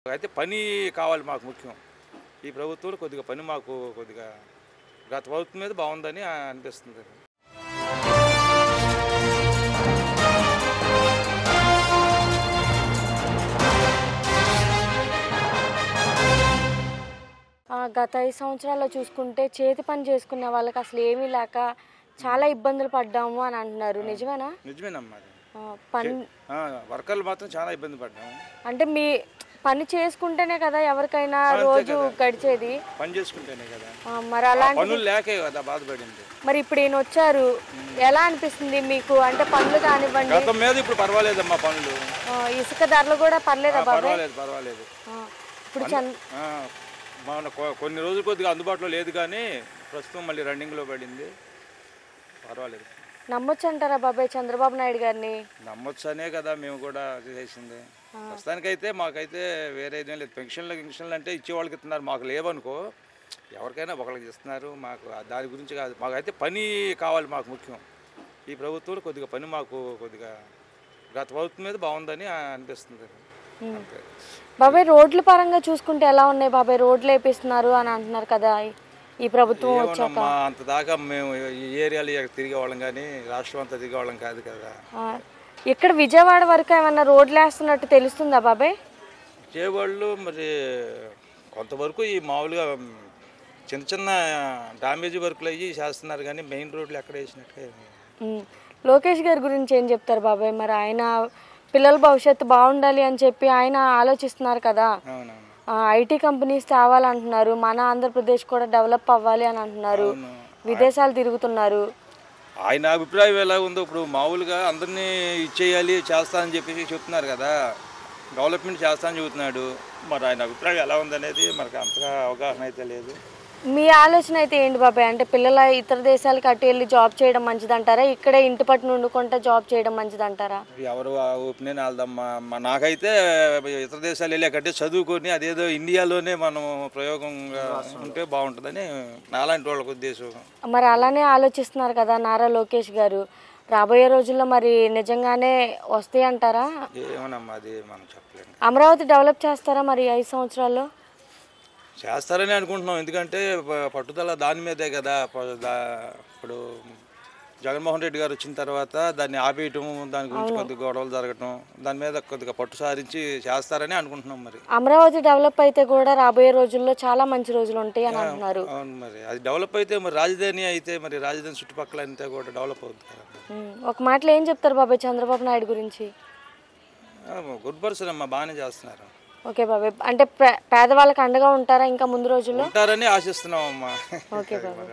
అయితే పని కావాలి మాకు ముఖ్యం. ఈ ప్రభుత్వంలో కొద్దిగా పని మాకు కొద్దిగా గత ప్రభుత్వం మీద బాగుందని అనిపిస్తుంది. గత 5 సంవత్సరాల్లో చూసుకుంటే చేతి పని చేసుకునే వాళ్ళకి అసలు ఏమీ లేక చాలా ఇబ్బందులు పడ్డాము అని అంటున్నారు. నిజమేనా? నిజమేనమ్మా. పని వర్కర్లు మాత్రం చాలా ఇబ్బంది పడ్డాము. అంటే మీ పని చేసుకుంటేనే కదా ఎవరికైనా రోజు గడిచేది. పని చేసుకుంటేనే కదా. మరి అలాంటి పనులు లేకే కదా బాధపడింది. మరి ఇప్పుడు ఈయన వచ్చారు, ఎలా అనిపిస్తుంది మీకు? అంటే పనులు కానివ్వండి, గతం మీద ఇప్పుడు పర్వాలేదమ్మా పనులు. ఇసుక ధరలు కూడా పర్లేదా బాబాయ్? పర్వాలేదు. ఇప్పుడు కొన్ని రోజులు కొద్దిగా అందుబాటులో లేదు, కానీ ప్రస్తుతం మళ్ళీ రన్నింగ్లో పడింది. పర్వాలేదు. నమ్మొచ్చు అంటారా బాబాయ్ చంద్రబాబు నాయుడు గారిని? నమ్మొచ్చు అనే కదా మేము కూడా చేసింది. ప్రస్తుతానికైతే మాకైతే వేరే ఏదేం లేదు. పెన్షన్లు అంటే ఇచ్చేవాళ్ళకి ఇస్తున్నారు, మాకు లేవనుకో. ఎవరికైనా ఒకరికి ఇస్తున్నారు. మాకు దాని గురించి కాదు, మాకైతే పని కావాలి మాకు ముఖ్యం. ఈ ప్రభుత్వంలో కొద్దిగా పని మాకు కొద్దిగా గత ప్రభుత్వం మీద బాగుందని అనిపిస్తుంది. బాబాయ్ రోడ్ల పరంగా చూసుకుంటే ఎలా ఉన్నాయి బాబాయ్? రోడ్లు వేపిస్తున్నారు అని అంటున్నారు కదా ఈ ప్రభుత్వం వచ్చాక. అంత దాకా మేము ఈ ఏరియాలో తిరిగేవాళ్ళం, కానీ రాష్ట్రం అంతా తిరిగేవాళ్ళం కాదు కదా. ఇక్కడ విజయవాడ వరకు ఏమన్నా రోడ్లు వేస్తున్నట్టు తెలుస్తుందా బాబాయ్? విజయవాడలో మరి కొంతవరకు ఈ మామూలుగా చిన్న చిన్న డ్యామేజ్ వర్క్లు అయ్యి చేస్తున్నారు, కానీ మెయిన్ రోడ్లు ఎక్కడ వేసినట్టుగా. లోకేష్ గారి గురించి ఏం చెప్తారు బాబాయ్? మరి ఆయన పిల్లల భవిష్యత్తు బాగుండాలి అని చెప్పి ఆయన ఆలోచిస్తున్నారు కదా. ఐటీ కంపెనీస్ తేవాలంటున్నారు, మన ఆంధ్రప్రదేశ్ కూడా డెవలప్ అవ్వాలి అని అంటున్నారు, విదేశాలు తిరుగుతున్నారు. ఆయన అభిప్రాయం ఎలా ఉందో ఇప్పుడు మామూలుగా అందరినీ ఇచ్చేయాలి చేస్తానని చెప్పేసి చెప్తున్నారు కదా, డెవలప్మెంట్ చేస్తానని చెబుతున్నాడు. మరి ఆయన అభిప్రాయం ఎలా ఉందనేది మనకు అంతగా అవగాహన అయితే లేదు. మీ ఆలోచన అయితే ఏంటి బాబాయ్? అంటే పిల్లల ఇతర దేశాలకు అటు వెళ్ళి జాబ్ చేయడం మంచిదంటారా, ఇక్కడే ఇంటి పట్టున ఉండుకుంటే జాబ్ చేయడం మంచిదంటారా? ఎవరు ఒపీనియన్ వెళ్దామా. నాకైతే ఇతర దేశాలు వెళ్ళాకంటే చదువుకొని అదేదో ఇండియాలోనే మనం ప్రయోగంగా ఉంటే బాగుంటుందని నాలాంటి వాళ్ళకి ఉద్దేశం. మరి అలానే ఆలోచిస్తున్నారు కదా నారా లోకేష్ గారు. రాబోయే రోజుల్లో మరి నిజంగానే వస్తాయి అంటారా? ఏమోనమ్మా, అది మనం చెప్పలేము. అమరావతి డెవలప్ చేస్తారా మరి 5 సంవత్సరాల్లో? చేస్తారని అనుకుంటున్నాం, ఎందుకంటే పట్టుదల దాని మీదే కదా. ఇప్పుడు జగన్మోహన్ రెడ్డి గారు వచ్చిన తర్వాత దాన్ని ఆపేయటం, దాని గురించి కొద్దిగా గొడవలు జరగటం, దాని మీద కొద్దిగా పట్టు సారించి చేస్తారని అనుకుంటున్నాం. మరి అమరావతి డెవలప్ అయితే కూడా రాబోయే రోజుల్లో చాలా మంచి రోజులు ఉంటాయి అని అంటున్నారు. అవును, మరి అది డెవలప్ అయితే మరి రాజధాని అయితే మరి రాజధాని చుట్టుపక్కల అంతా కూడా డెవలప్ అవుతుంది. ఒక మాటలో ఏం చెప్తారు బాబాయ్ చంద్రబాబు నాయుడు గురించి? గుడ్ పర్సన్ అమ్మా, బాగానే చేస్తున్నారు. ఓకే బాబాయ్, అంటే పేదవాళ్ళకి అండగా ఉంటారా ఇంకా ముందు రోజుల్లో? ఉంటారని ఆశిస్తున్నాం అమ్మా. ఓకే బాబాయ్.